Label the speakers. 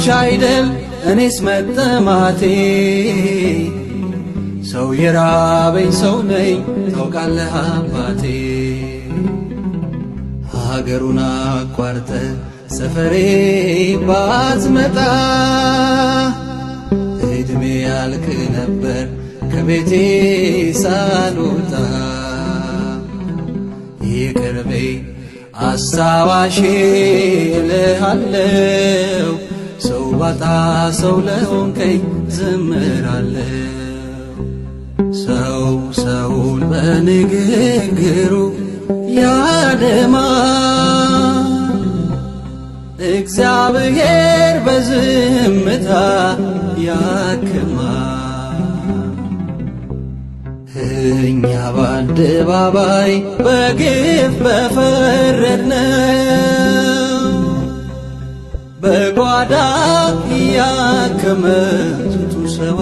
Speaker 1: ብቻ አይደል እኔስ መጠማቴ ሰው የራበኝ ሰው ነኝ ታውቃለህ አባቴ ሀገሩን አቋርጠ ሰፈሬ ባትመጣ እድሜ ያልቅ ነበር ከቤቴ ሳልወጣ ይቅር በይ አስታዋሼ እልሃለሁ ሰው ባጣ ሰው ለሆንከኝ ዘምራለሁ ሰው ሰውን በንግግሩ ያደማል እግዚአብሔር በዝምታ ያክማል እኛ በአደባባይ በግፍ በፈረድነው በጓዳ ያከመ ስንቱ ሰው